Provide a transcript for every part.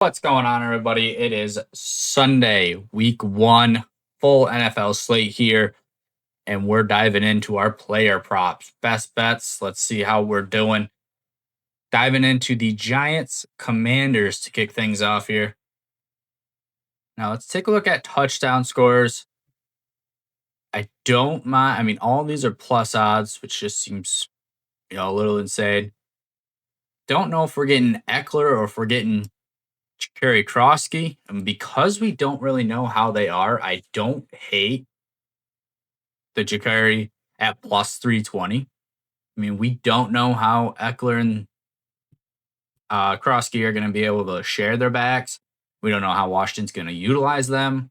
What's going on, everybody? It is Sunday, week one, full NFL slate here, and we're diving into our player props, best bets. Let's see how we're doing. Diving into the Giants Commanders to kick things off here. Now, let's take a look at touchdown scores. I don't mind. I mean, all of these are plus odds, which just seems, a little insane. Don't know if we're getting Eckler or if we're getting Kerry Krosky. And because we don't really know how they are, I don't hate the Jakari at plus 320. I mean, we don't know how Eckler and Krosky are going to be able to share their backs. We don't know how Washington's going to utilize them.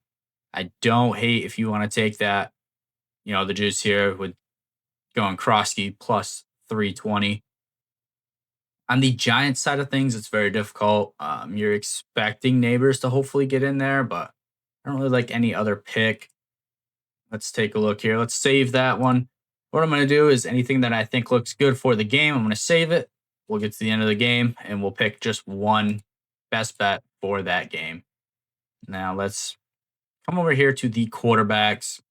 I don't hate if you want to take that, the juice here with going Krosky plus 320. On the Giants side of things, it's very difficult. You're expecting Neighbors to hopefully get in there, but I don't really like any other pick. Let's take a look here. Let's save that one. What I'm going to do is anything that I think looks good for the game, I'm going to save it. We'll get to the end of the game and we'll pick just one best bet for that game. Now let's come over here to the quarterbacks.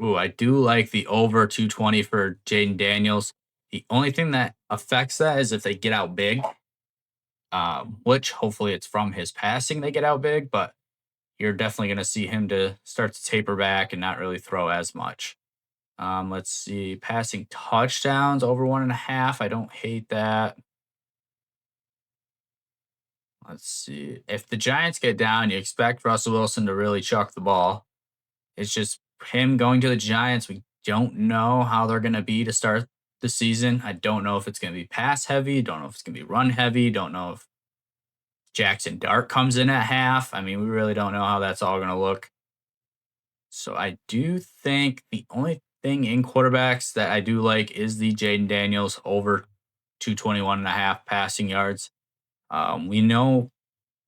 Ooh, I do like the over 220 for Jaden Daniels. The only thing that affects that is if they get out big, which hopefully it's from his passing they get out big, but you're definitely going to see him to start to taper back and not really throw as much. Let's see, passing touchdowns over 1.5. I don't hate that. Let's see. If the Giants get down, you expect Russell Wilson to really chuck the ball. It's just him going to the Giants. We don't know how they're going to be to start the season. I don't know if it's going to be pass heavy. Don't know if it's going to be run heavy. Don't know if Jackson Dart comes in at half. I mean, we really don't know how that's all going to look. So I do think the only thing in quarterbacks that I do like is the Jaden Daniels over 221.5 passing yards. We know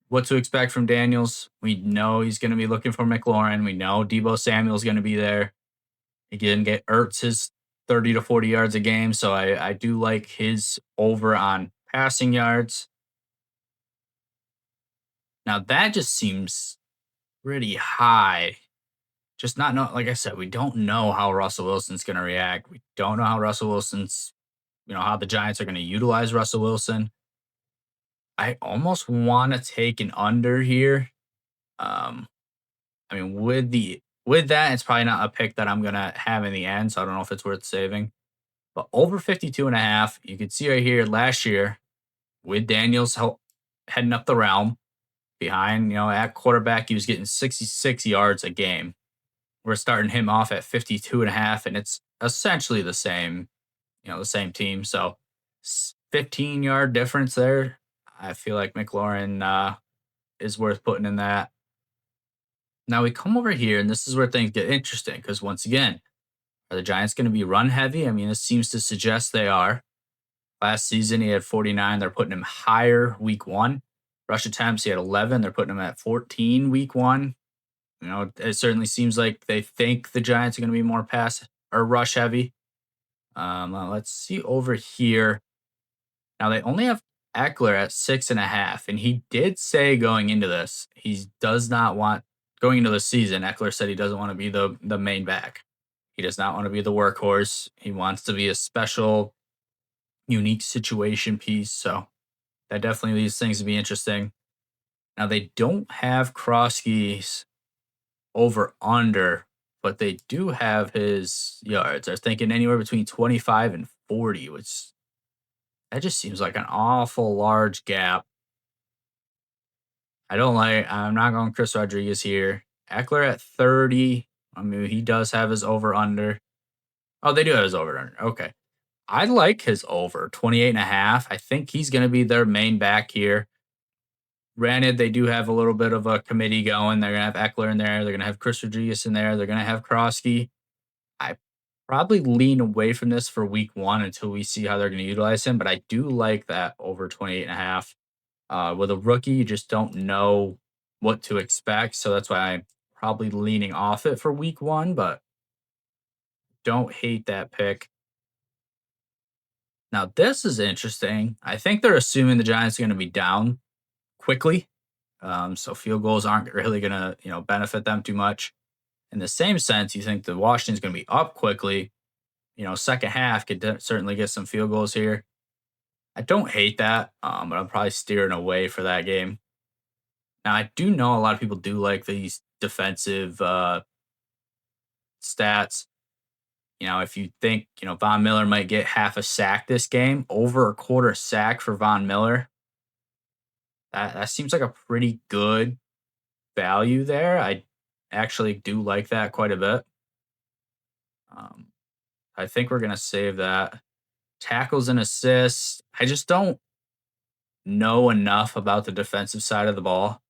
what to expect from Daniels. We know he's going to be looking for McLaurin. We know Debo Samuel's going to be there. He can get Ertz his 30 to 40 yards a game. So I do like his over on passing yards. Now that just seems pretty high. Just not know, like I said, we don't know how Russell Wilson's going to react. We don't know how Russell Wilson's, how the Giants are going to utilize Russell Wilson. I almost want to take an under here. I mean, with that, it's probably not a pick that I'm gonna have in the end, so I don't know if it's worth saving. But over 52.5, you can see right here last year with Daniels heading up the realm behind, at quarterback, he was getting 66 yards a game. We're starting him off at 52.5, and it's essentially the same, the same team. So 15-yard difference there. I feel like McLaurin is worth putting in that. Now we come over here, and this is where things get interesting because once again, are the Giants going to be run heavy? I mean, this seems to suggest they are. Last season, he had 49. They're putting him higher week one. Rush attempts, he had 11. They're putting him at 14 week one. It certainly seems like they think the Giants are going to be more pass or rush heavy. Let's see over here. Now they only have Eckler at 6.5, and he did say going into this, he does not want going into the season. Eckler said he doesn't want to be the main back. He does not want to be the workhorse. He wants to be a special, unique situation piece. So that definitely leads things to be interesting. Now they don't have Krosky's over under, but they do have his yards. They're thinking anywhere between 25 and 40, which that just seems like an awful large gap. I'm not going Chris Rodriguez here. Eckler at 30. I mean, he does have his over under. Oh, they do have his over under. Okay. I like his over 28.5. I think he's going to be their main back here. Granted, they do have a little bit of a committee going. They're going to have Eckler in there. They're going to have Chris Rodriguez in there. They're going to have Krosky. I probably lean away from this for week one until we see how they're going to utilize him. But I do like that over 28.5. With a rookie, you just don't know what to expect. So that's why I'm probably leaning off it for week one, but don't hate that pick. Now, this is interesting. I think they're assuming the Giants are going to be down quickly. So field goals aren't really going to, benefit them too much. In the same sense, you think the Washington's going to be up quickly. Second half could certainly get some field goals here. I don't hate that, but I'm probably steering away for that game. Now, I do know a lot of people do like these defensive stats. If you think, Von Miller might get half a sack this game, over a quarter sack for Von Miller, that seems like a pretty good value there. I actually do like that quite a bit. Um, I think we're going to save that. Tackles and assists. I just don't know enough about the defensive side of the ball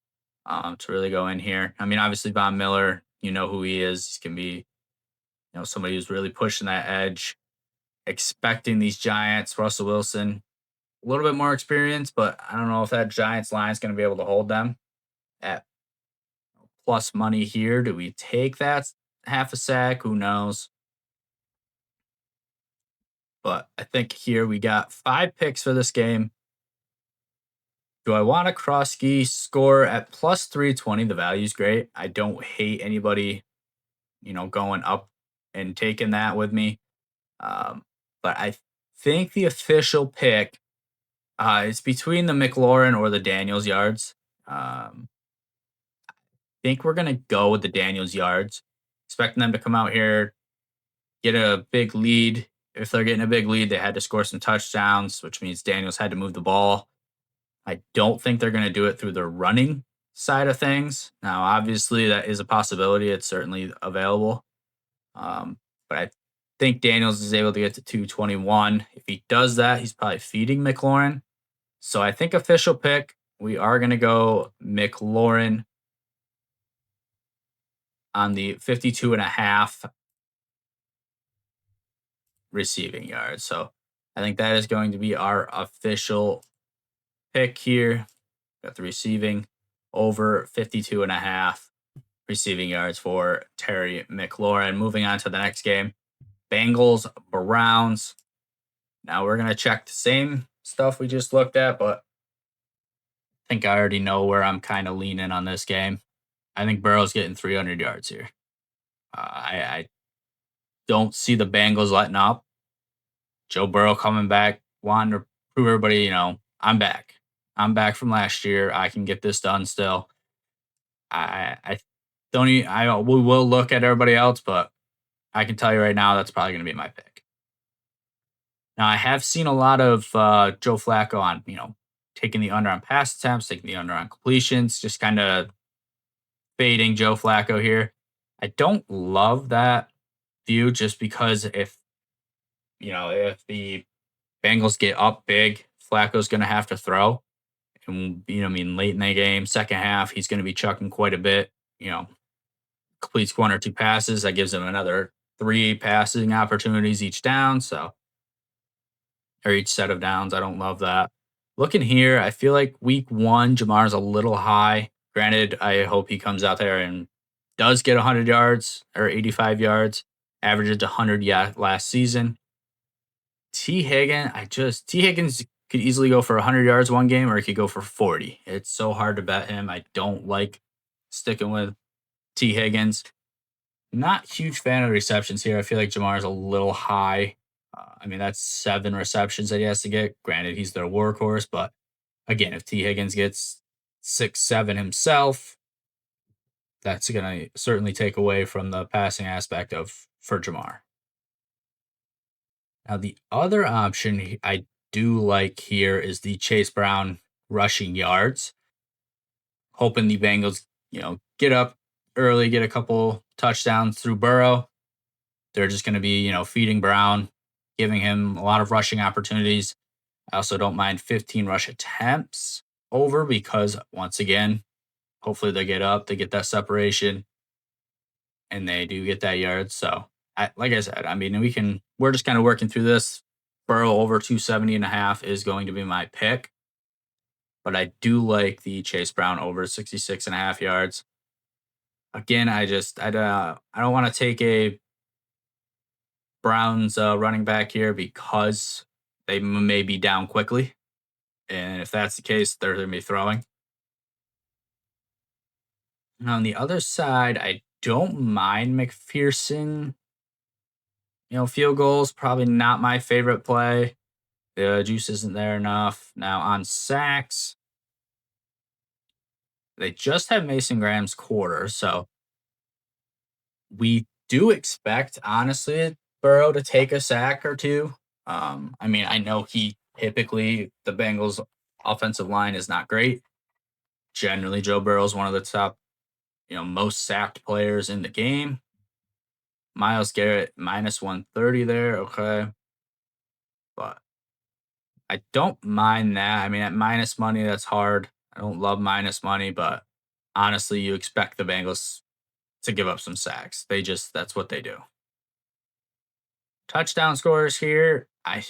to really go in here. I mean, obviously, Von Miller, you know who he is. He's going to be, somebody who's really pushing that edge, expecting these Giants. Russell Wilson, a little bit more experience, but I don't know if that Giants line is going to be able to hold them at plus money here. Do we take that half a sack? Who knows? But I think here we got 5 picks for this game. Do I want a Krosky score at plus 320? The value's great. I don't hate anybody, going up and taking that with me. But I think the official pick is between the McLaurin or the Daniels yards. Think we're gonna go with the Daniels yards, expecting them to come out here, get a big lead. If they're getting a big lead, they had to score some touchdowns, which means Daniels had to move the ball. I don't think they're gonna do it through the running side of things. Now, obviously, that is a possibility. It's certainly available. But I think Daniels is able to get to 221. If he does that, he's probably feeding McLaurin. So I think official pick, we are going to go McLaurin on the 52 and a half receiving yards. So I think that is going to be our official pick here. Got the receiving over 52 and a half receiving yards for Terry McLaurin. Moving on to the next game, Bengals, Browns. Now we're going to check the same stuff we just looked at, but I think I already know where I'm kind of leaning on this game. I think Burrow's getting 300 yards here. I don't see the Bengals letting up. Joe Burrow coming back, wanting to prove everybody, I'm back. I'm back from last year. I can get this done still. I don't even, we will look at everybody else, but I can tell you right now that's probably going to be my pick. Now, I have seen a lot of Joe Flacco on, taking the under on pass attempts, taking the under on completions, just kind of fading Joe Flacco here. I don't love that view just because if the Bengals get up big, Flacco's going to have to throw. And, late in the game, second half, he's going to be chucking quite a bit. Completes 1 or 2 passes. That gives him another 3 passing opportunities each down. Or each set of downs. I don't love that. Looking here, I feel like week 1, Jamar's a little high. Granted, I hope he comes out there and does get 100 yards or 85 yards. Averaged 100 last season. T. Higgins could easily go for 100 yards one game, or he could go for 40. It's so hard to bet him. I don't like sticking with T. Higgins. Not huge fan of receptions here. I feel like Jamar's a little high. That's 7 receptions that he has to get. Granted, he's their workhorse, but again, if T. Higgins gets 6, 7 himself, that's going to certainly take away from the passing aspect for Jamar. Now, the other option I do like here is the Chase Brown rushing yards. Hoping the Bengals, get up early, get a couple touchdowns through Burrow. They're just going to be, feeding Brown, giving him a lot of rushing opportunities. I also don't mind 15 rush attempts over because, once again, hopefully they get up, they get that separation, and they do get that yard. So, like I said, we're just kind of working through this. Burrow over 270 and a half is going to be my pick. But I do like the Chase Brown over 66 and a half yards. Again, I don't want to take a Browns running back here because they may be down quickly. And if that's the case, they're going to be throwing. On the other side, I don't mind McPherson. Field goals, probably not my favorite play. The juice isn't there enough. Now on sacks, they just have Mason Graham's quarter, so we do expect, honestly, Burrow to take a sack or two. I mean, I know he typically the Bengals offensive line is not great. Generally, Joe Burrow is one of the top, most sacked players in the game. Miles Garrett minus 130 there, okay. But I don't mind that. I mean, at minus money, that's hard. I don't love minus money, but honestly, you expect the Bengals to give up some sacks. That's what they do. Touchdown scores here. I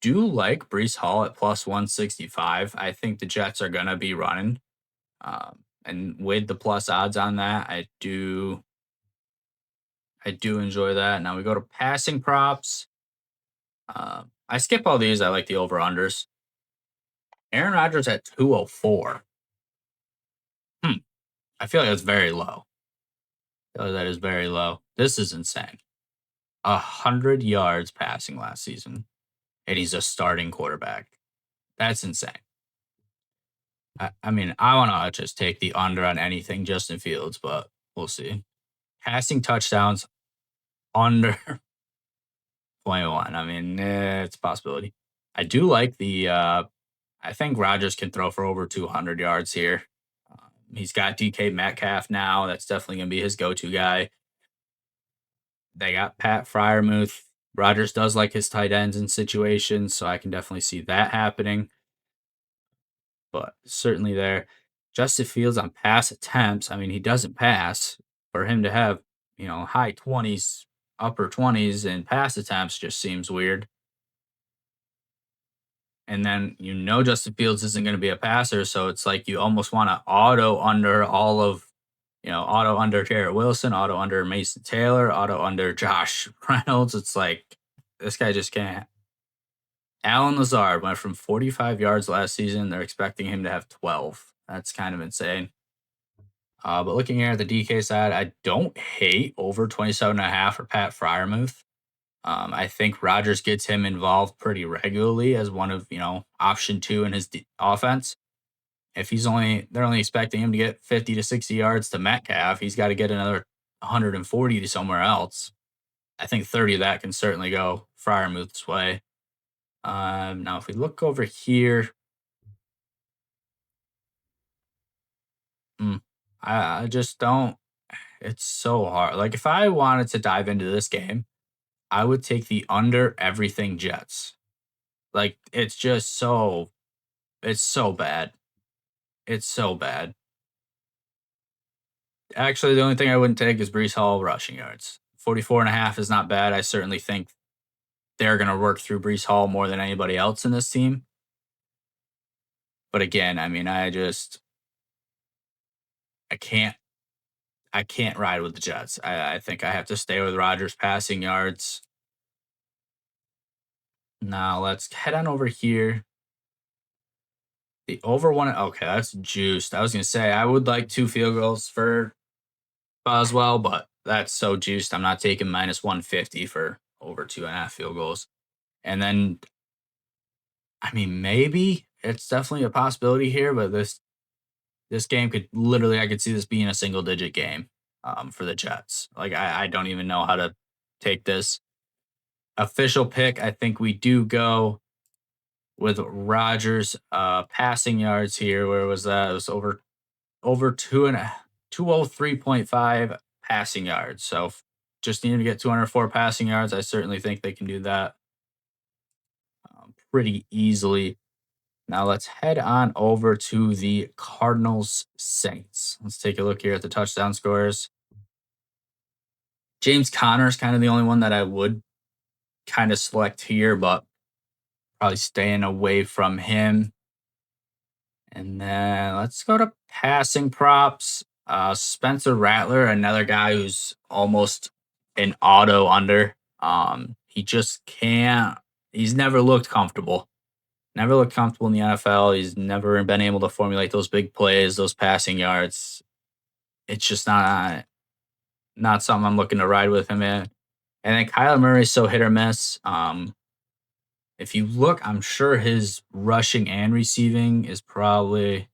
do like Brees Hall at plus 165. I think the Jets are going to be running. And with the plus odds on that, I do enjoy that. Now we go to passing props. I skip all these. I like the over unders. Aaron Rodgers at 204. Hmm. I feel like that's very low. I feel like that is very low. This is insane. 100 yards passing last season, and he's a starting quarterback. That's insane. I mean, I want to just take the under on anything Justin Fields, but we'll see. Passing touchdowns under 21. I mean, it's a possibility. I do like I think Rodgers can throw for over 200 yards here. He's got DK Metcalf now. That's definitely going to be his go to guy. They got Pat Fryermuth. Rodgers does like his tight ends in situations, so I can definitely see that happening. But certainly there. Justin Fields on pass attempts. I mean, he doesn't pass. For him to have, high 20s, upper 20s in pass attempts just seems weird. And then Justin Fields isn't going to be a passer, so it's like you almost want to auto under all of, auto under Jarrett Wilson, auto under Mason Taylor, auto under Josh Reynolds. It's like this guy just can't. Allen Lazard went from 45 yards last season. They're expecting him to have 12. That's kind of insane. But looking here at the DK side, I don't hate over 27.5 for Pat Fryermuth. I think Rodgers gets him involved pretty regularly as one of, option two in his offense. If they're only expecting him to get 50 to 60 yards to Metcalf, he's got to get another 140 to somewhere else. I think 30 of that can certainly go Fryermuth's way. Now, if we look over here, I just don't. It's so hard. Like, if I wanted to dive into this game, I would take the under everything Jets. Like, it's so bad. It's so bad. Actually, the only thing I wouldn't take is Brees Hall rushing yards. 44.5 is not bad. I certainly think they're going to work through Brees Hall more than anybody else in this team. But again, I mean, I can't ride with the Jets. I think I have to stay with Rodgers passing yards. Now let's head on over here. The over one. Okay, that's juiced. I was gonna say I would like 2 field goals for Boswell, but that's so juiced. I'm not taking minus 150 for over 2.5 field goals. And then, I mean, maybe it's definitely a possibility here, but this game I could see this being a single digit game for the Jets. Like I don't even know how to take this. Official pick, I think we do go with Rodgers passing yards here. Where was that? It was over 203.5 passing yards. So just needing to get 204 passing yards. I certainly think they can do that pretty easily. Now let's head on over to the Cardinals Saints. Let's take a look here at the touchdown scores. James Conner is kind of the only one that I would kind of select here, but probably staying away from him. And then let's go to passing props. Spencer Rattler, another guy who's almost an auto under. He just can't. He's never looked comfortable. Never looked comfortable in the NFL. He's never been able to formulate those big plays, those passing yards. it's just not something I'm looking to ride with him in. And then Kyler Murray's so hit or miss. If you look, I'm sure his rushing and receiving is probably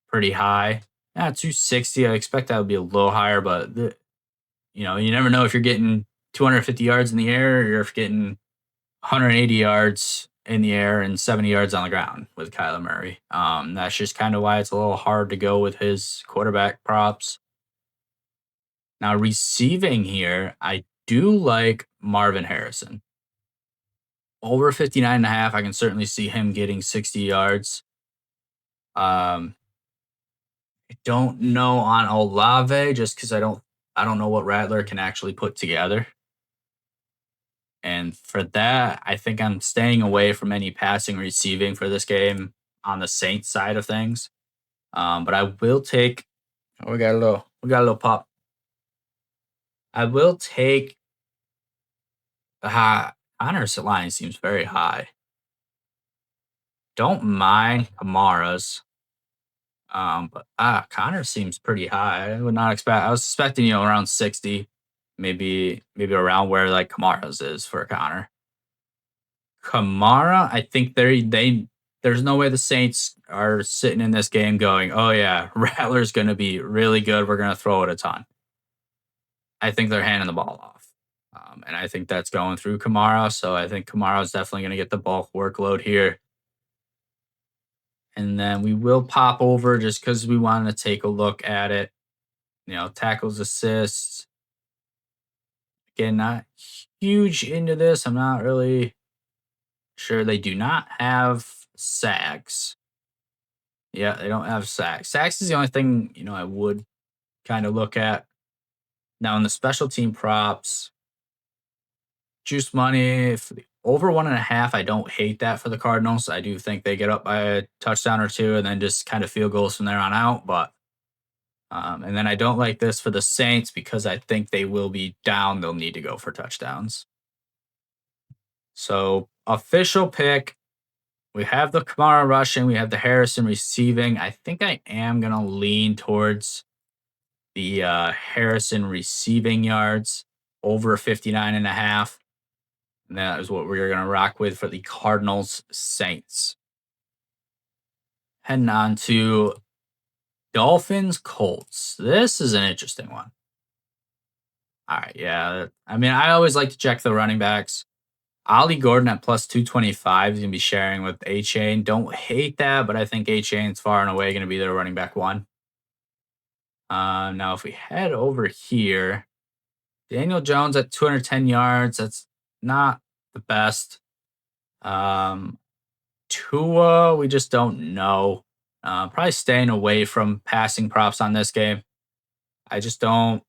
pretty high. Yeah, 260. I expect that would be a little higher, but you never know if you're getting 250 yards in the air or if you're getting 180 yards in the air and 70 yards on the ground with Kyler Murray. That's just kind of why it's a little hard to go with his quarterback props. Now, receiving here, I do like Marvin Harrison. Over 59.5, I can certainly see him getting 60 yards. I don't know on Olave just because I don't know what Rattler can actually put together. And for that, I think I'm staying away from any passing receiving for this game on the Saints side of things. But I will take. Oh, we got a little pop. I will take. Honor's line seems very high. Don't mind Kamara's. But Connor seems pretty high. I would not expect. I was expecting around 60, maybe around where like Kamara's is for Connor. Kamara, I think there's no way the Saints are sitting in this game going, oh yeah, Rattler's going to be really good. We're going to throw it a ton. I think they're handing the ball off. And I think that's going through Kamara. So I think Kamara is definitely going to get the bulk workload here. And then we will pop over just because we want to take a look at it. Tackles, assists. Again, not huge into this. I'm not really sure. They do not have sacks. Yeah, they don't have sacks. Sacks is the only thing, I would kind of look at. Now, in the special team props, juice money, over 1.5, I don't hate that for the Cardinals. I do think they get up by a touchdown or two and then just kind of field goals from there on out. But and then I don't like this for the Saints because I think they will be down. They'll need to go for touchdowns. So official pick, we have the Kamara rushing, we have the Harrison receiving. I think I am going to lean towards the Harrison receiving yards over 59.5. And that is what we're going to rock with for the Cardinals Saints. Heading on to Dolphins Colts. This is an interesting one. All right, yeah. I mean, I always like to check the running backs. Ollie Gordon at plus 225 is going to be sharing with A-Chain. Don't hate that, but I think A-Chain's far and away going to be their running back one. Now, if we head over here, Daniel Jones at 210 yards. That's not the best. Tua, we just don't know. Probably staying away from passing props on this game. I just not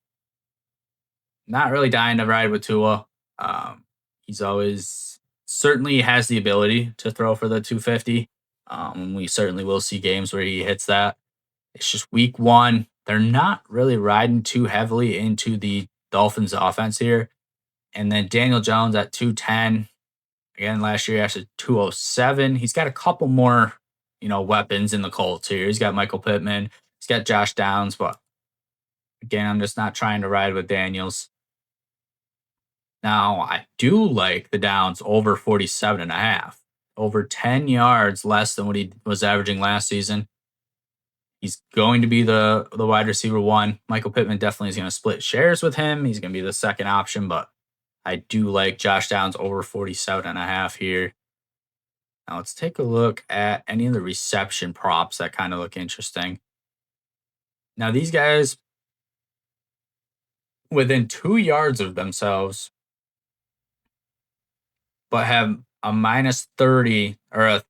really dying to ride with Tua. He's always certainly has the ability to throw for the 250. We certainly will see games where he hits that. It's just week one. They're not really riding too heavily into the Dolphins offense here. And then Daniel Jones at 210. Again, last year he actually 207. He's got a couple more, weapons in the Colts here. He's got Michael Pittman. He's got Josh Downs. But again, I'm just not trying to ride with Daniels. Now, I do like the Downs over 47.5. Over 10 yards less than what he was averaging last season. He's going to be the wide receiver one. Michael Pittman definitely is going to split shares with him. He's going to be the second option, but I do like Josh Downs over 47.5 here. Now let's take a look at any of the reception props that kind of look interesting. Now these guys, within 2 yards of themselves, but have a minus 30 or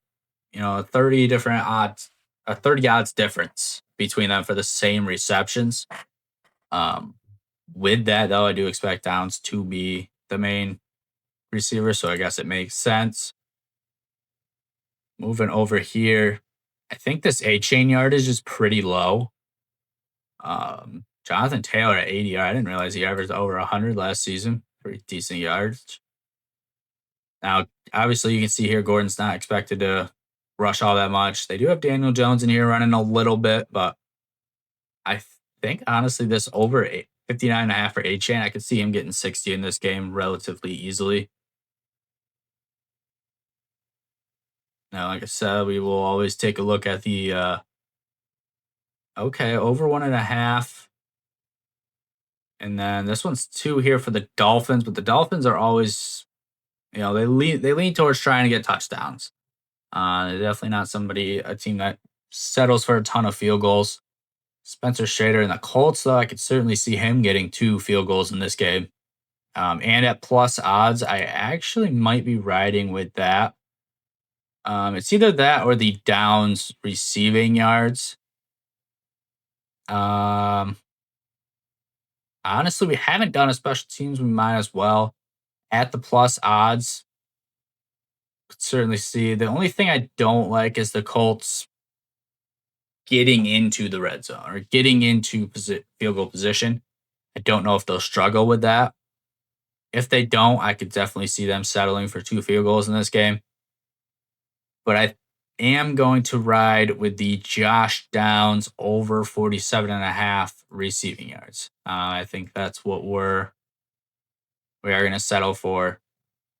a 30 different odds, a 30 odds difference between them for the same receptions. With that though, I do expect Downs to be the main receiver, so I guess it makes sense. Moving over here, I think this A-Chain yardage is pretty low. Jonathan Taylor at 80 yards. I didn't realize he averaged over 100 last season. Pretty decent yards. Now, obviously, you can see here Gordon's not expected to rush all that much. They do have Daniel Jones in here running a little bit, but I think honestly this over 59 and a half for A Chain, I could see him getting 60 in this game relatively easily. Now, like I said, we will always take a look at the okay, over 1.5. And then this one's 2 here for the Dolphins, but the Dolphins are always, they lean towards trying to get touchdowns. They're definitely not a team that settles for a ton of field goals. Spencer Strader and the Colts, though, I could certainly see him getting 2 field goals in this game. And at plus odds, I actually might be riding with that. It's either that or the Downs receiving yards. Um, Honestly, we haven't done a special teams. We might as well. At the plus odds, could certainly see. The only thing I don't like is the Colts getting into the red zone or getting into field goal position. I don't know if they'll struggle with that. If they don't, I could definitely see them settling for 2 field goals in this game. But I am going to ride with the Josh Downs over 47.5 receiving yards. I think that's what we are going to settle for.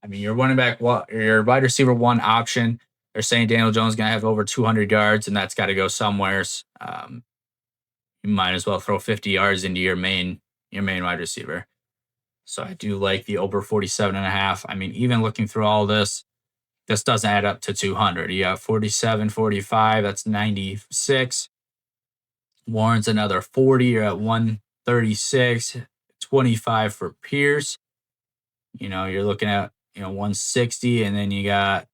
I mean, your running back, your wide receiver one option. They're saying Daniel Jones is going to have over 200 yards, and that's got to go somewheres. You might as well throw 50 yards into your main wide receiver. So I do like the over 47.5. I mean, even looking through all this doesn't add up to 200. You have 47, 45, that's 96. Warren's another 40. You're at 136, 25 for Pierce. You're looking at, 160, and then you got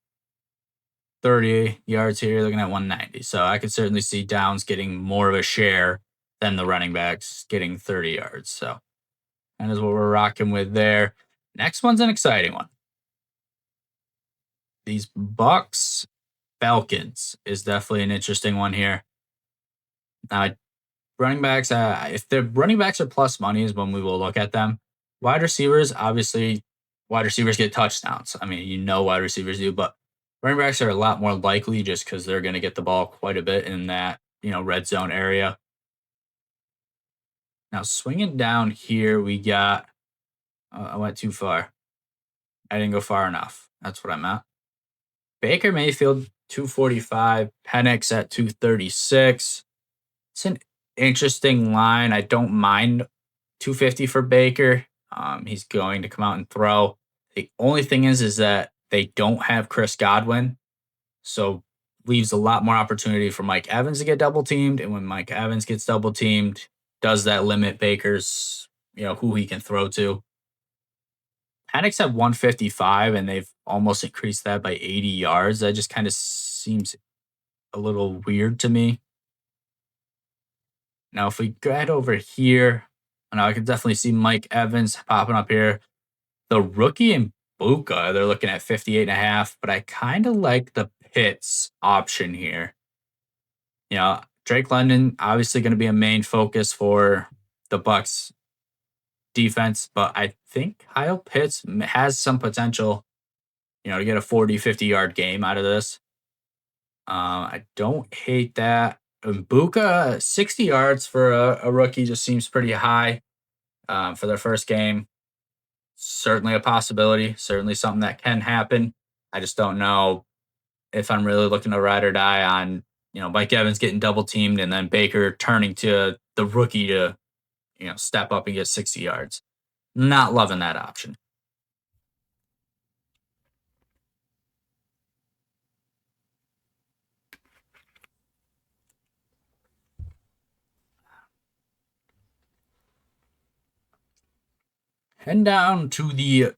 30 yards here. You're looking at 190. So I could certainly see Downs getting more of a share than the running backs getting 30 yards. So that is what we're rocking with there. Next one's an exciting one. These Bucks Falcons is definitely an interesting one here. Now, running backs, if the running backs are plus money is when we will look at them. Wide receivers, obviously, wide receivers get touchdowns. I mean, wide receivers do, but running backs are a lot more likely just because they're going to get the ball quite a bit in that, red zone area. Now, swinging down here, we got, I went too far. I didn't go far enough. That's what I meant. Baker Mayfield, 245. Penix at 236. It's an interesting line. I don't mind 250 for Baker. He's going to come out and throw. The only thing is that they don't have Chris Godwin. So leaves a lot more opportunity for Mike Evans to get double teamed. And when Mike Evans gets double teamed, does that limit Baker's, who he can throw to? Penix at 155, and they've almost increased that by 80 yards. That just kind of seems a little weird to me. Now, if we head over here, I can definitely see Mike Evans popping up here. The rookie and Buka, they're looking at 58.5, but I kind of like the Pitts option here. Drake London obviously going to be a main focus for the Bucks defense, but I think Kyle Pitts has some potential, to get a 40, 50-yard game out of this. I don't hate that. Buka, 60 yards for a rookie just seems pretty high for their first game. Certainly a possibility, certainly something that can happen. I just don't know if I'm really looking to ride or die on, Mike Evans getting double teamed and then Baker turning to the rookie to, step up and get 60 yards. Not loving that option. Heading down to the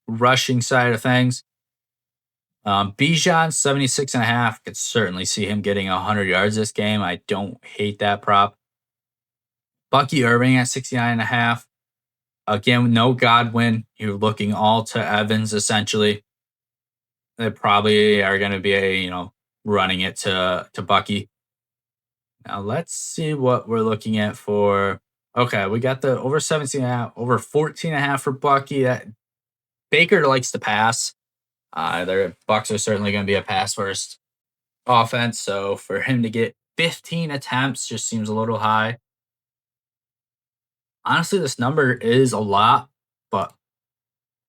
rushing side of things. Bijan, 76.5. Could certainly see him getting 100 yards this game. I don't hate that prop. Bucky Irving at 69.5. Again, no Godwin. You're looking all to Evans, essentially. They probably are going to be, running it to Bucky. Now, let's see what we're looking at for. Okay, we got the over 17.5, over 14.5 for Bucky. Baker likes to pass. Their Bucks are certainly going to be a pass first offense. So for him to get 15 attempts just seems a little high. Honestly, this number is a lot, but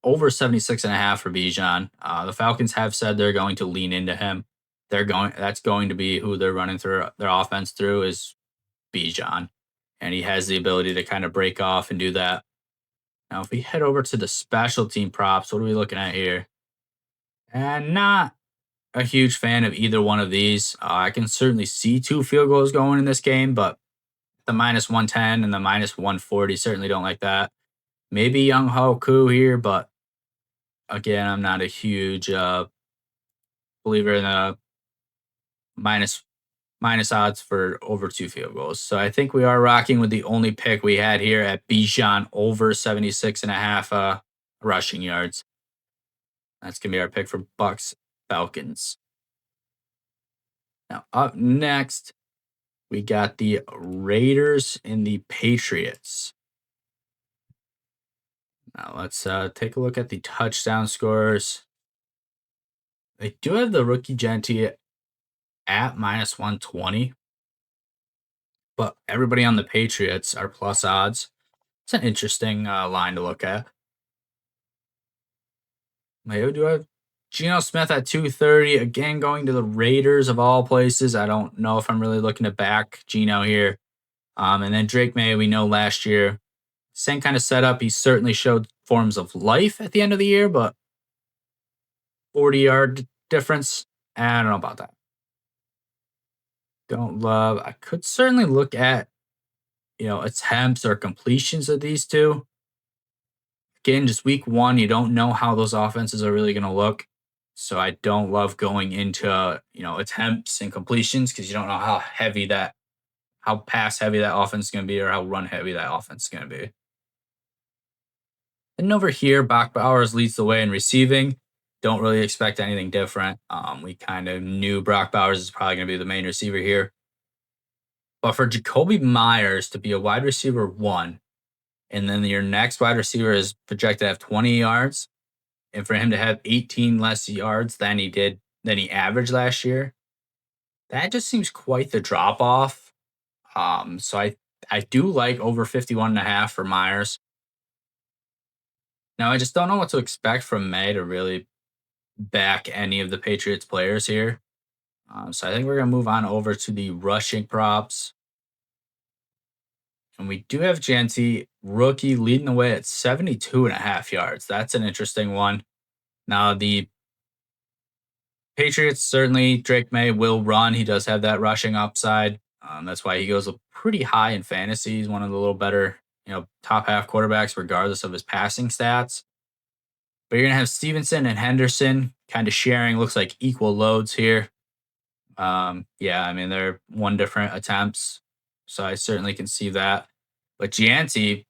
over 76.5 for Bijan. The Falcons have said they're going to lean into him. That's going to be who they're running through their offense through is Bijan. And he has the ability to kind of break off and do that. Now, if we head over to the special team props, what are we looking at here? And not a huge fan of either one of these. I can certainly see 2 field goals going in this game, but the minus 110 and the minus 140 certainly don't like that. Maybe Young Ho Koo here, but again, I'm not a huge believer in the minus minus odds for over 2 field goals. So I think we are rocking with the only pick we had here at Bijan over 76.5 rushing yards. That's gonna be our pick for Bucks Falcons. Now up next, we got the Raiders and the Patriots. Now let's take a look at the touchdown scores. They do have the rookie Genti at minus 120, but everybody on the Patriots are plus odds. It's an interesting line to look at. I do have Geno Smith at 230. Again, going to the Raiders of all places. I don't know if I'm really looking to back Geno here. And then Drake May, we know last year, same kind of setup. He certainly showed forms of life at the end of the year, but 40-yard difference, I don't know about that. Don't love. I could certainly look at, attempts or completions of these two. Again, just week one, you don't know how those offenses are really going to look. So I don't love going into, attempts and completions because you don't know how pass heavy that offense is going to be or how run heavy that offense is going to be. And over here, Brock Bowers leads the way in receiving. Don't really expect anything different. We kind of knew Brock Bowers is probably going to be the main receiver here. But for Jakobi Meyers to be a wide receiver 1, and then your next wide receiver is projected to have 20 yards, and for him to have 18 less yards than he averaged last year, that just seems quite the drop off. So I do like over 51.5 for Meyers. Now I just don't know what to expect from May to really back any of the Patriots players here. So I think we're gonna move on over to the rushing props. And we do have Genti, rookie, leading the way at 72.5 yards. That's an interesting one. Now, the Patriots, certainly Drake May will run. He does have that rushing upside. That's why he goes pretty high in fantasy. He's one of the little better, top half quarterbacks, regardless of his passing stats. But you're going to have Stevenson and Henderson kind of sharing, looks like equal loads here. They're one different attempts. So I certainly can see that. But Gianti,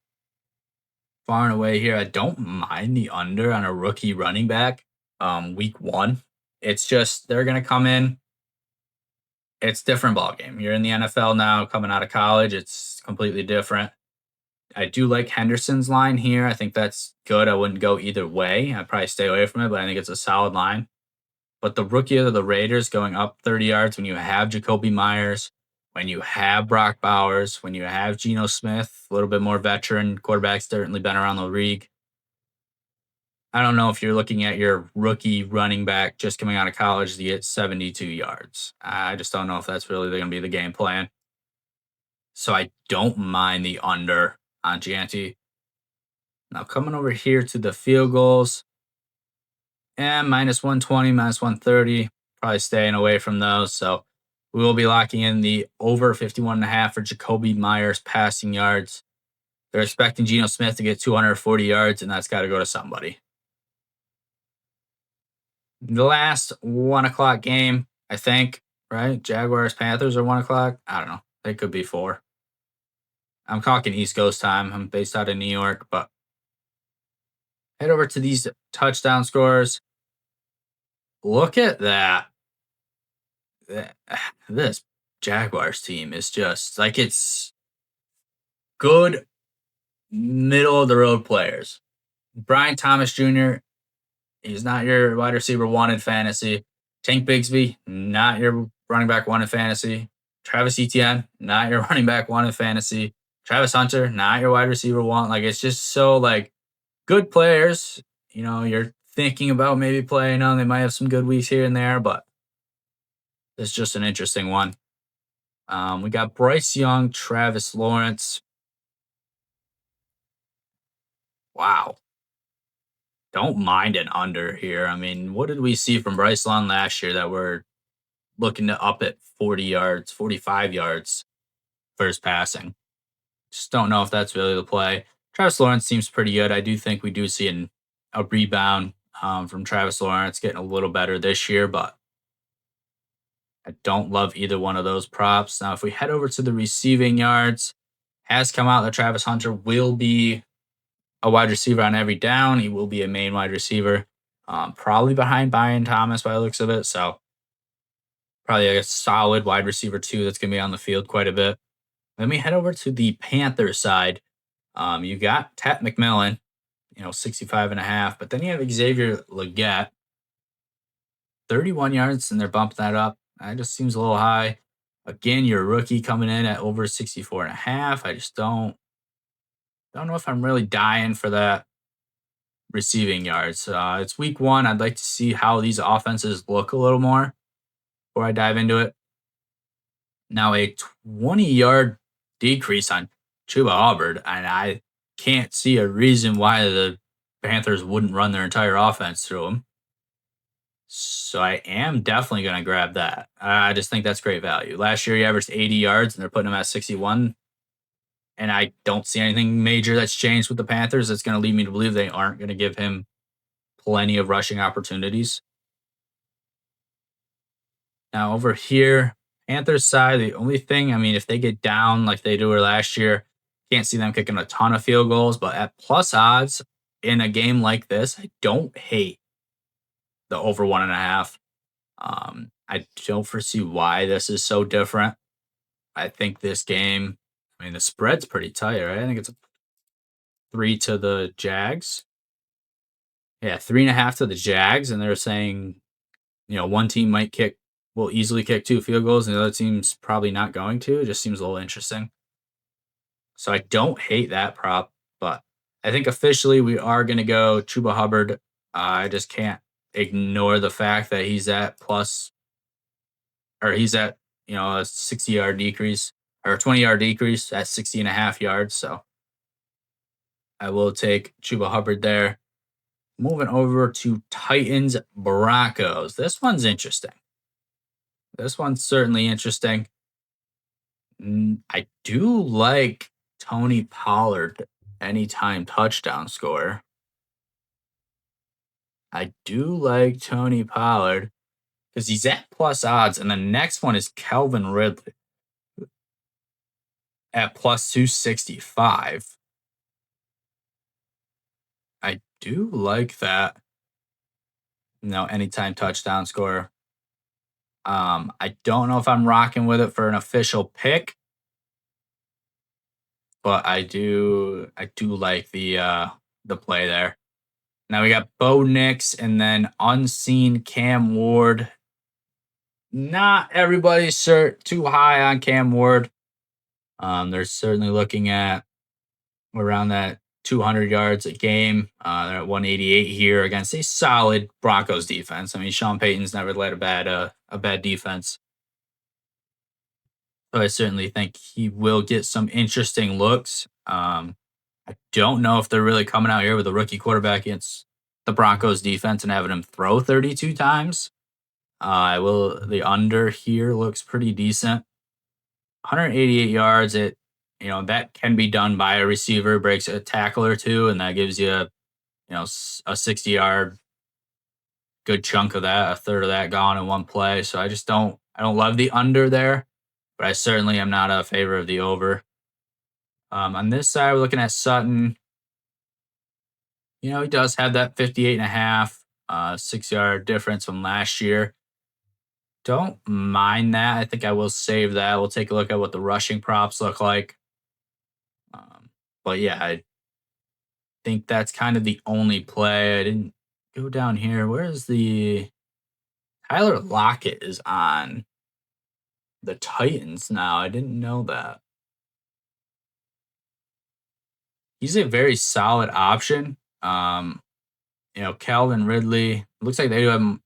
far and away here, I don't mind the under on a rookie running back week 1. It's just they're going to come in. It's a different ballgame. You're in the NFL now, coming out of college. It's completely different. I do like Henderson's line here. I think that's good. I wouldn't go either way. I'd probably stay away from it, but I think it's a solid line. But the rookie of the Raiders going up 30 yards when you have Jakobi Meyers, when you have Brock Bowers, when you have Geno Smith, a little bit more veteran quarterback, certainly been around the league. I don't know if you're looking at your rookie running back just coming out of college to get 72 yards. I just don't know if that's really going to be the game plan. So I don't mind the under on Gianti. Now coming over here to the field goals. And minus 120, minus 130. Probably staying away from those. So we will be locking in the over 51.5 for Jakobi Meyers passing yards. They're expecting Geno Smith to get 240 yards, and that's got to go to somebody. The last 1 o'clock game, I think, right? Jaguars, Panthers are 1 o'clock. I don't know. They could be 4. I'm talking East Coast time. I'm based out of New York, but head over to these touchdown scores. Look at that. This Jaguars team is just like it's good middle of the road players. Brian Thomas Jr., he's not your wide receiver 1 in fantasy. Tank Bigsby, not your running back 1 in fantasy. Travis Etienne, not your running back 1 in fantasy. Travis Hunter, not your wide receiver one. Like it's just so like good players. You're thinking about maybe playing them. They might have some good weeks here and there, but it's just an interesting one. We got Bryce Young, Travis Lawrence. Wow. Don't mind an under here. I mean, what did we see from Bryce Young last year that we're looking to up at 40 yards, 45 yards first passing? Just don't know if that's really the play. Travis Lawrence seems pretty good. I do think we do see a rebound from Travis Lawrence getting a little better this year, but I don't love either one of those props. Now, if we head over to the receiving yards, has come out that Travis Hunter will be a wide receiver on every down. He will be a main wide receiver, probably behind Brian Thomas by the looks of it. So probably a solid wide receiver two that's going to be on the field quite a bit. Then we head over to the Panthers side. You got Tet McMillan, 65 and a half, but then you have Xavier Legette, 31 yards, and they're bumping that up. That just seems a little high. Again, your rookie coming in at over 64 and a half. I just don't know if I'm really dying for that receiving yards. It's week one. I'd like to see how these offenses look a little more before I dive into it. Now, a 20-yard decrease on Chuba Hubbard, and I can't see a reason why the Panthers wouldn't run their entire offense through him. So I am definitely going to grab that. I just think that's great value. Last year, he averaged 80 yards, and they're putting him at 61. And I don't see anything major that's changed with the Panthers that's going to lead me to believe they aren't going to give him plenty of rushing opportunities. Now, over here, Panthers side, the only thing, I mean, if they get down like they do last year, can't see them kicking a ton of field goals, but at plus odds in a game like this, I don't hate the over 1.5. I don't foresee why this is so different. I think this game, I mean, the spread's pretty tight, right? I think it's a 3 to the Jags. Yeah, 3.5 to the Jags, and they're saying, one team will easily kick 2 field goals, and the other team's probably not going to. It just seems a little interesting. So I don't hate that prop, but I think officially we are going to go Chuba Hubbard. I just can't ignore the fact that he's at a 60-yard decrease or a 20-yard decrease at 60 and a half yards. So I will take Chuba Hubbard there. Moving over to Titans Broncos. This one's interesting. This one's certainly interesting. I do like Tony Pollard anytime touchdown scorer. I do like Tony Pollard because he's at plus odds. And the next one is Calvin Ridley at plus 265. I do like that. Anytime touchdown scorer. I don't know if I'm rocking with it for an official pick, but I do like the play there. Now we got Bo Nix and then unseen Cam Ward. Not everybody's too high on Cam Ward. They're certainly looking at around that 200 yards a game. They're at 188 here against a solid Broncos defense. I mean, Sean Payton's never led a bad defense. So I certainly think he will get some interesting looks. I don't know if they're really coming out here with a rookie quarterback against the Broncos defense and having him throw 32 times. The under here looks pretty decent. 188 yards. That can be done by a receiver, breaks a tackle or two, and that gives you a 60-yard good chunk of that, a third of that gone in one play. So I don't love the under there, but I certainly am not a favor of the over. On this side, we're looking at Sutton. He does have that 58.5, 6-yard difference from last year. Don't mind that. I think I will save that. We'll take a look at what the rushing props look like. But yeah, I think that's kind of the only play. I didn't go down here. Where's the Tyler Lockett is on the Titans now. I didn't know that. he's a very solid option. Calvin Ridley. Looks like they do have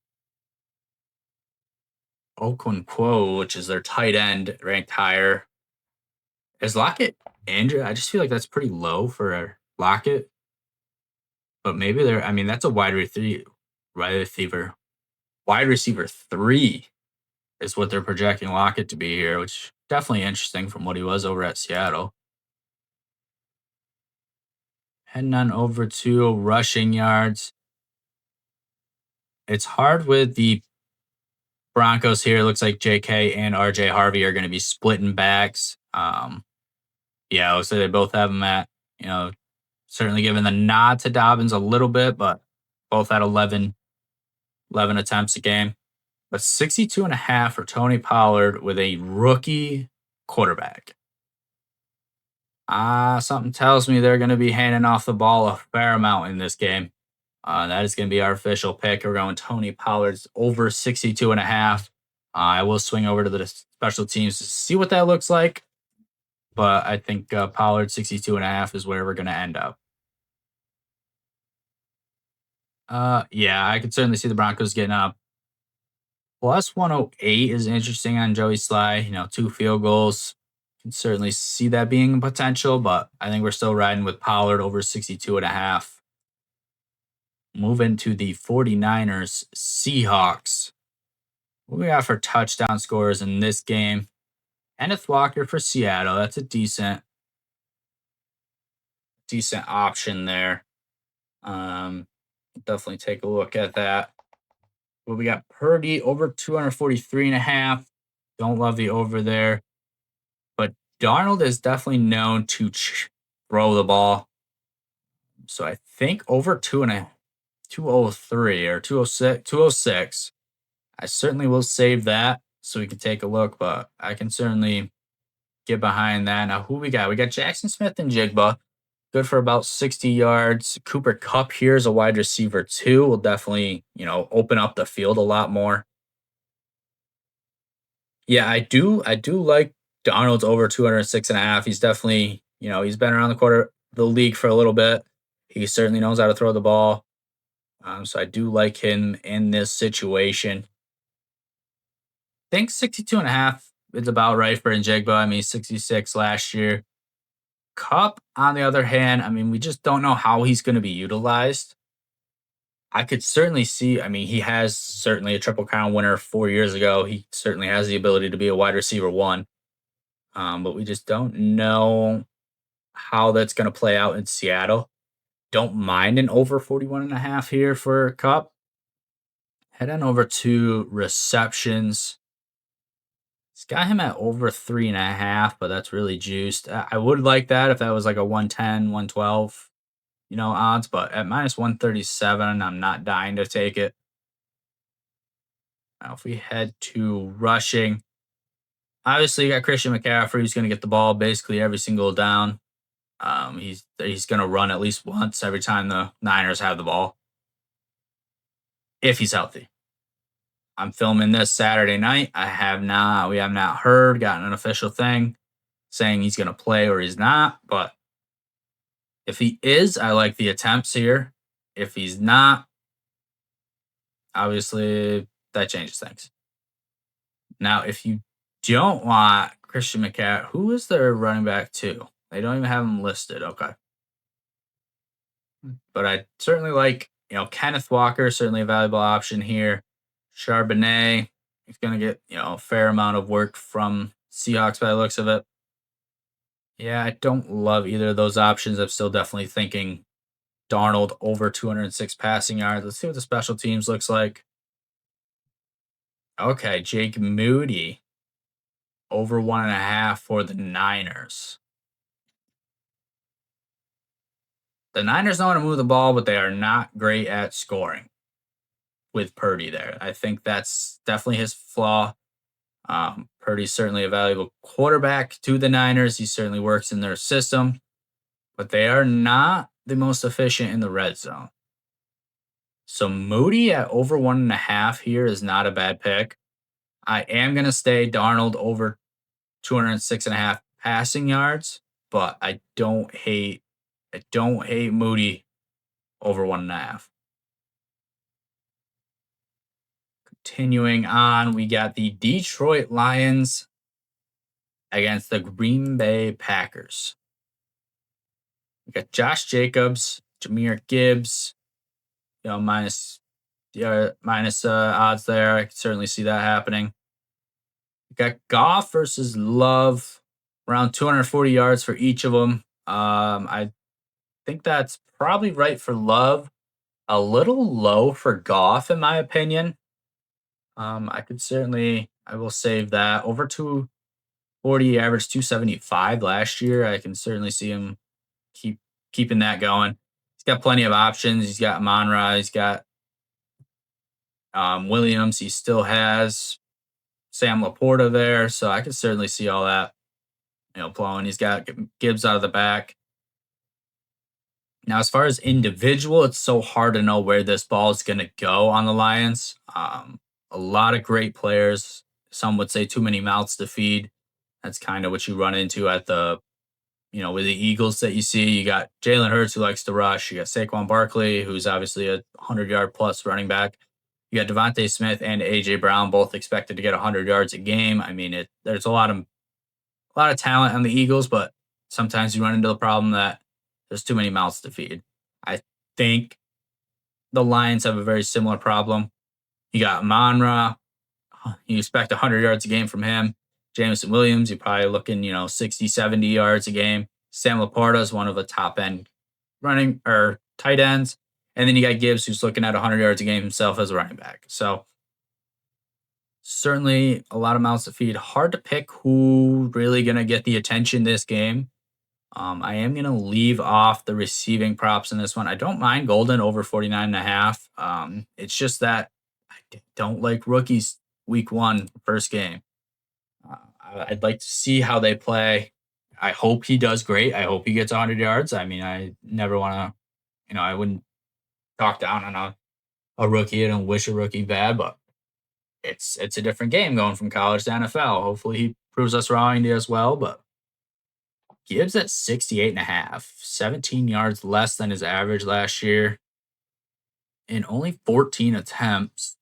Okonkwo, which is their tight end, ranked higher. Is Lockett injured? I just feel like that's pretty low for Lockett. But maybe they're. I mean, that's a wide receiver. Wide receiver 3 is what they're projecting Lockett to be here, which definitely interesting from what he was over at Seattle. Heading on over to rushing yards. It's hard with the Broncos here. It looks like JK and RJ Harvey are going to be splitting backs. Yeah, I would say they both have them at, certainly giving the nod to Dobbins a little bit, but both at 11 attempts a game. But 62.5 for Tony Pollard with a rookie quarterback. Something tells me they're going to be handing off the ball a fair amount in this game. That is going to be our official pick. We're going Tony Pollard's over 62.5. I will swing over to the special teams to see what that looks like. But I think Pollard 62.5 is where we're going to end up. Yeah, I could certainly see the Broncos getting up. Plus 108 is interesting on Joey Sly. 2 field goals. Can certainly see that being a potential, but I think we're still riding with Pollard over 62.5. Moving to the 49ers Seahawks. What we got for touchdown scores in this game? Kenneth Walker for Seattle. That's a decent option there. Definitely take a look at that. But we got Purdy over 243.5. Don't love the over there. But Darnold is definitely known to throw the ball. So I think over 203 or 206. I certainly will save that so we can take a look, but I can certainly get behind that. Now, who we got? We got Jackson Smith and Jigba. Good for about 60 yards. Cooper Kupp here is a wide receiver 2. Will definitely, open up the field a lot more. Yeah, I do like Darnold's over 206.5. He's definitely, he's been around the league for a little bit. He certainly knows how to throw the ball. So I do like him in this situation. I think 62.5 is about right for Njigba. I mean, 66 last year. Kupp, on the other hand, I mean, we just don't know how he's going to be utilized. I could certainly see, I mean, he has certainly a Triple Crown winner 4 years ago. He certainly has the ability to be a wide receiver 1. But we just don't know how that's going to play out in Seattle. Don't mind an over 41.5 here for Kupp. Head on over to receptions. It's got him at over 3.5, but that's really juiced. I would like that if that was like a 110, 112, odds, but at minus 137, I'm not dying to take it. Now, if we head to rushing, obviously you got Christian McCaffrey who's going to get the ball basically every single down. He's going to run at least once every time the Niners have the ball, if he's healthy. I'm filming this Saturday night. We have not gotten an official thing saying he's going to play or he's not. But if he is, I like the attempts here. If he's not, obviously that changes things. Now, if you don't want Christian McCaffrey, who is their running back 2? They don't even have him listed. Okay. But I certainly like, Kenneth Walker, certainly a valuable option here. Charbonnet, he's going to get, a fair amount of work from Seahawks by the looks of it. Yeah, I don't love either of those options. I'm still definitely thinking Darnold over 206 passing yards. Let's see what the special teams looks like. Okay, Jake Moody over 1.5 for the Niners. The Niners know how to move the ball, but they are not great at scoring with Purdy there. I think that's definitely his flaw. Purdy's certainly a valuable quarterback to the Niners. He certainly works in their system, but they are not the most efficient in the red zone. So Moody at over 1.5 here is not a bad pick. I am going to stay Darnold over 206.5 passing yards, but I don't hate I don't hate Moody over 1.5. Continuing on, we got the Detroit Lions against the Green Bay Packers. We got Josh Jacobs, Jahmyr Gibbs, minus odds there. I can certainly see that happening. We got Goff versus Love, around 240 yards for each of them. I think that's probably right for Love. A little low for Goff, in my opinion. I will save that. Over 240, average 275 last year. I can certainly see him keep keeping that going. He's got plenty of options. He's got Monra. He's got Williams. He still has Sam Laporta there. So I can certainly see all that, blowing. He's got Gibbs out of the back. Now, as far as individual, it's so hard to know where this ball is going to go on the Lions. A lot of great players. Some would say too many mouths to feed. That's kind of what you run into at with the Eagles that you see. You got Jalen Hurts, who likes to rush. You got Saquon Barkley, who's obviously a 100-yard plus running back. You got Devontae Smith and A.J. Brown, both expected to get 100 yards a game. I mean, there's a lot of talent on the Eagles, but sometimes you run into the problem that there's too many mouths to feed. I think the Lions have a very similar problem. You got Monra. You expect 100 yards a game from him. Jameson Williams, you're probably looking, 60, 70 yards a game. Sam Laporta is one of the top end running or tight ends. And then you got Gibbs, who's looking at 100 yards a game himself as a running back. So certainly a lot of mouths to feed. Hard to pick who really going to get the attention this game. I am going to leave off the receiving props in this one. I don't mind Golden over 49.5. It's just that I don't like rookies week one, first game. I'd like to see how they play. I hope he does great. I hope he gets 100 yards. I mean, I never want to, I wouldn't talk down on a rookie. I don't wish a rookie bad, but it's a different game going from college to NFL. Hopefully he proves us wrong as well, but Gibbs at 68.5, 17 yards less than his average last year, and only 14 attempts.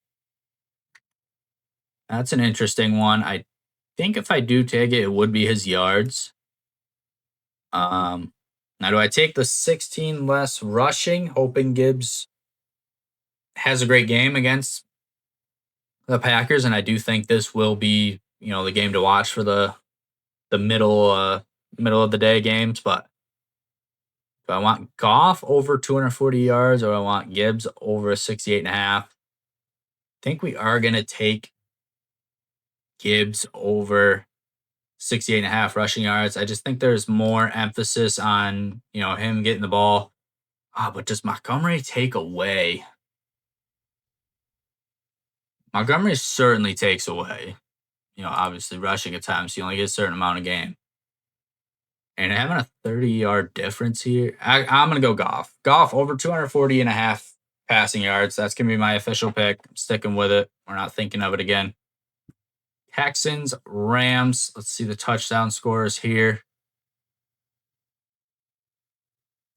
That's an interesting one. I think if I do take it, it would be his yards. Now, do I take the 16 less rushing, hoping Gibbs has a great game against the Packers? And I do think this will be, the game to watch for the middle of the day games. But do I want Goff over 240 yards or I want Gibbs over 68.5? I think we are going to take Gibbs over 68.5 rushing yards. I just think there's more emphasis on, him getting the ball. But does Montgomery take away? Montgomery certainly takes away. Obviously rushing at times, you only get a certain amount of game. And having a 30-yard difference here, I'm going to go Goff. Goff over 240.5 passing yards. That's going to be my official pick. I'm sticking with it. We're not thinking of it again. Texans, Rams. Let's see the touchdown scores here.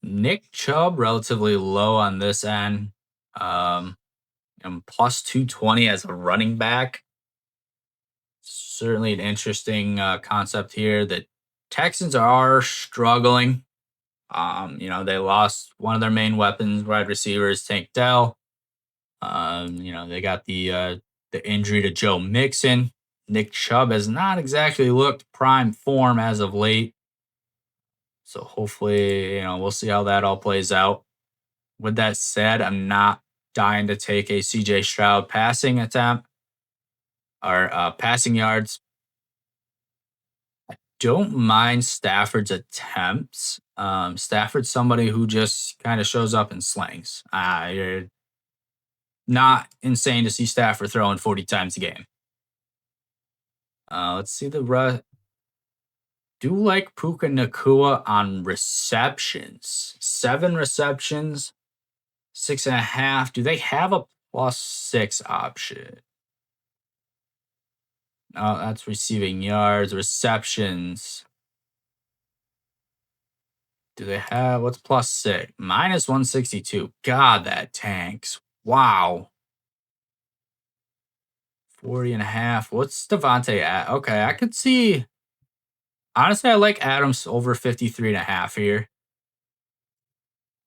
Nick Chubb, relatively low on this end. And plus 220 as a running back. Certainly an interesting concept here. The Texans are struggling. They lost one of their main weapons, wide receivers, Tank Dell. They got the injury to Joe Mixon. Nick Chubb has not exactly looked prime form as of late. So hopefully, we'll see how that all plays out. With that said, I'm not dying to take a CJ Stroud passing attempt or passing yards. I don't mind Stafford's attempts. Stafford's somebody who just kind of shows up and slings. You're not insane to see Stafford throwing 40 times a game. Let's see the do like Puka Nakua on receptions. 7 receptions, 6.5. Do they have a +6 option? Oh, that's receiving yards, receptions. Do they have what's plus six? Minus 162. God, that tanks. Wow. 40 and a half. What's Devontae at? Okay, I could see. Honestly, I like Adams over 53 and a half here.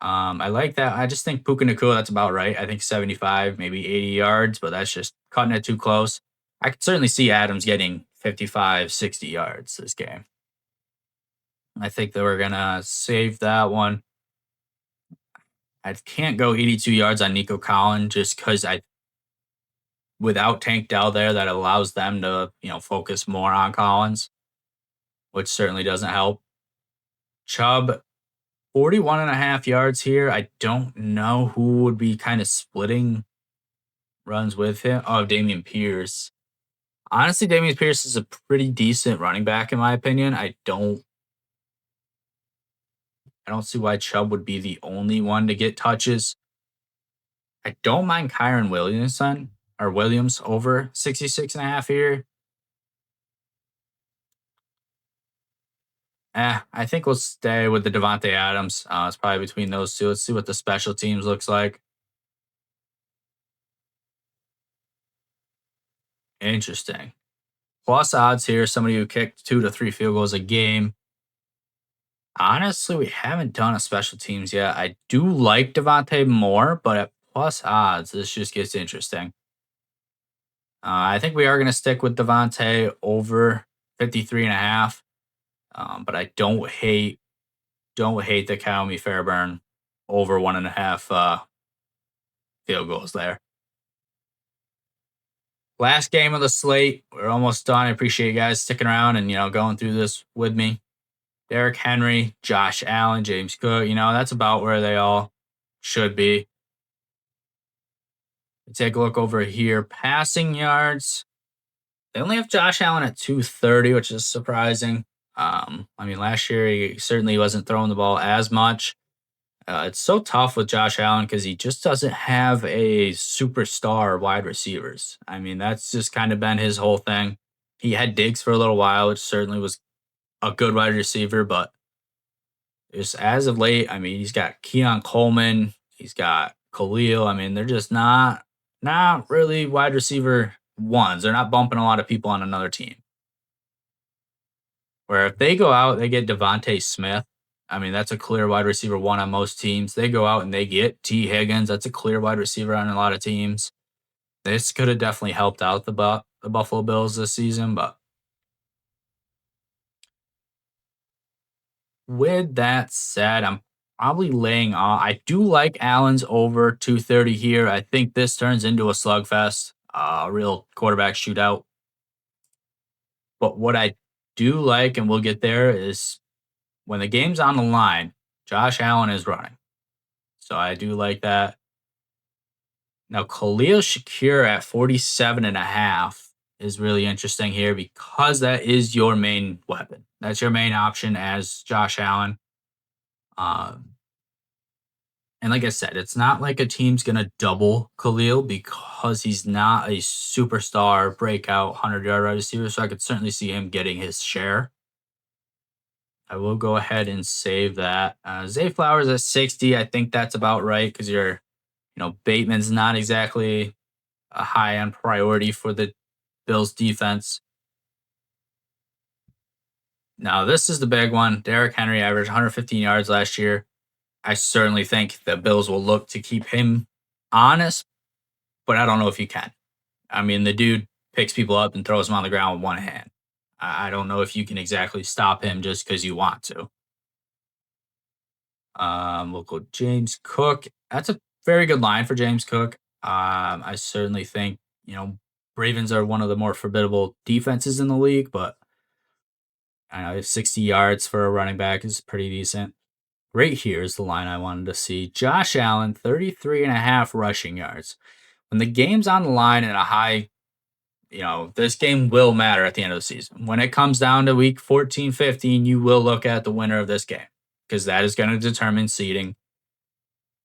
I like that. I just think Puka Nakua, that's about right. I think 75, maybe 80 yards, but that's just cutting it too close. I could certainly see Adams getting 55, 60 yards this game. I think that we're going to save that one. I can't go 82 yards on Nico Collins just because without Tank Dell there, that allows them to, focus more on Collins, which certainly doesn't help. Chubb, 41 and a half yards here. I don't know who would be kind of splitting runs with him. Oh, Dameon Pierce. Honestly, Dameon Pierce is a pretty decent running back in my opinion. I don't see why Chubb would be the only one to get touches. I don't mind Kyron Williams over 66 and a half here. I think we'll stay with the Devontae Adams. It's probably between those two. Let's see what the special teams looks like. Interesting. Plus odds here, somebody who kicked 2 to 3 field goals a game. Honestly, we haven't done a special teams yet. I do like Devontae more, but at plus odds, this just gets interesting. I think we are going to stick with Devontae over 53 and a half. But I don't hate the Kaomi Fairburn over 1.5 field goals there. Last game of the slate. We're almost done. I appreciate you guys sticking around and going through this with me. Derrick Henry, Josh Allen, James Cook. That's about where they all should be. Take a look over here. Passing yards. They only have Josh Allen at 230, which is surprising. Last year he certainly wasn't throwing the ball as much. It's so tough with Josh Allen because he just doesn't have a superstar wide receivers. That's just kind of been his whole thing. He had Diggs for a little while, which certainly was a good wide receiver, but just as of late, he's got Keon Coleman, he's got Khalil. They're just not really wide receiver ones. They're not bumping a lot of people on another team. Where if they go out, they get Devontae Smith. That's a clear wide receiver one on most teams. They go out and they get T. Higgins. That's a clear wide receiver on a lot of teams. This could have definitely helped out the Buffalo Bills this season. But with that said, I'm probably laying off. I do like Allen's over 230 here. I think this turns into a slugfest, a real quarterback shootout. But what I do like, and we'll get there, is when the game's on the line, Josh Allen is running. So I do like that. Now, Khalil Shakir at 47 and a half is really interesting here because that is your main weapon. That's your main option as Josh Allen. And like I said, it's not like a team's going to double Khalil because he's not a superstar breakout 100-yard wide receiver. So I could certainly see him getting his share. I will go ahead and save that. Zay Flowers at 60. I think that's about right because Bateman's not exactly a high-end priority for the Bills defense. Now, this is the big one. Derrick Henry averaged 115 yards last year. I certainly think the Bills will look to keep him honest, but I don't know if you can. The dude picks people up and throws them on the ground with one hand. I don't know if you can exactly stop him just because you want to. We'll go James Cook. That's a very good line for James Cook. I certainly think, Ravens are one of the more formidable defenses in the league, but I know 60 yards for a running back is pretty decent. Right here is the line I wanted to see. Josh Allen, 33 and a half rushing yards. When the game's on the line in a high, this game will matter at the end of the season. When it comes down to week 14, 15, you will look at the winner of this game because that is going to determine seeding.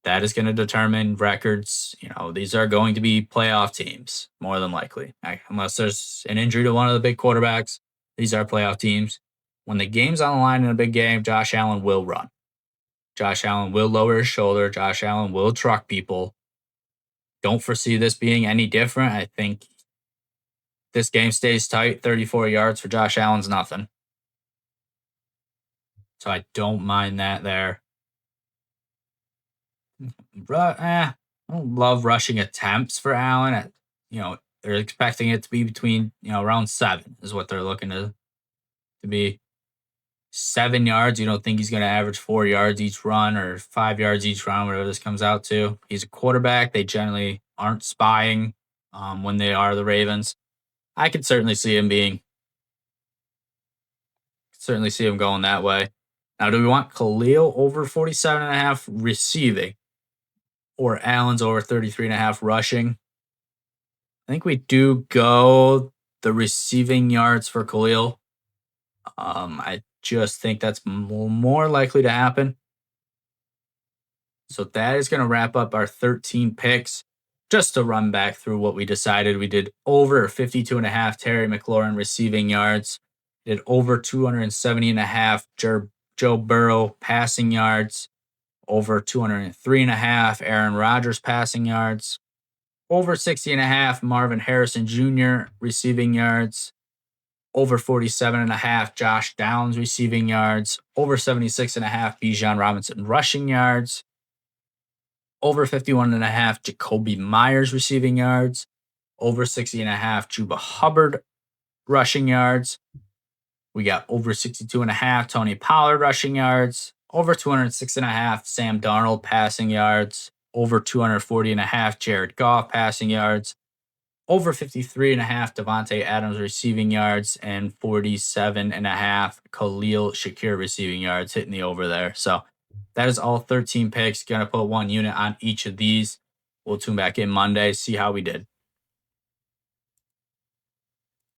That is going to determine records. These are going to be playoff teams, more than likely. Unless there's an injury to one of the big quarterbacks, these are playoff teams. When the game's on the line in a big game, Josh Allen will run. Josh Allen will lower his shoulder. Josh Allen will truck people. Don't foresee this being any different. I think this game stays tight. 34 yards for Josh Allen's nothing. So I don't mind that there. I don't love rushing attempts for Allen. They're expecting it to be between, around 7 is what they're looking to be. 7 yards. You don't think he's going to average 4 yards each run or 5 yards each run, whatever this comes out to. He's a quarterback. They generally aren't spying when they are the Ravens. I could certainly see him going that way. Now, do we want Khalil over 47.5 receiving or Allen's over 33.5 rushing? I think we do go the receiving yards for Khalil. I just think that's more likely to happen. So that is going to wrap up our 13 picks. Just to run back through what we decided, we did over 52.5 Terry McLaurin receiving yards. Did over 270.5 Joe Burrow passing yards. Over 203.5 Aaron Rodgers passing yards. Over 60.5 Marvin Harrison Jr. receiving yards. Over 47.5 Josh Downs receiving yards. Over 76.5 Bijan Robinson rushing yards. Over 51.5 Jacoby Myers receiving yards. Over 60.5 Chuba Hubbard rushing yards. We got over 62.5 Tony Pollard rushing yards. Over 206.5 Sam Darnold passing yards. Over 240.5 Jared Goff passing yards. Over 53.5 Devontae Adams receiving yards. And 47.5 Khalil Shakir receiving yards, hitting the over there. So that is all 13 picks. Going to put one unit on each of these. We'll tune back in Monday, see how we did.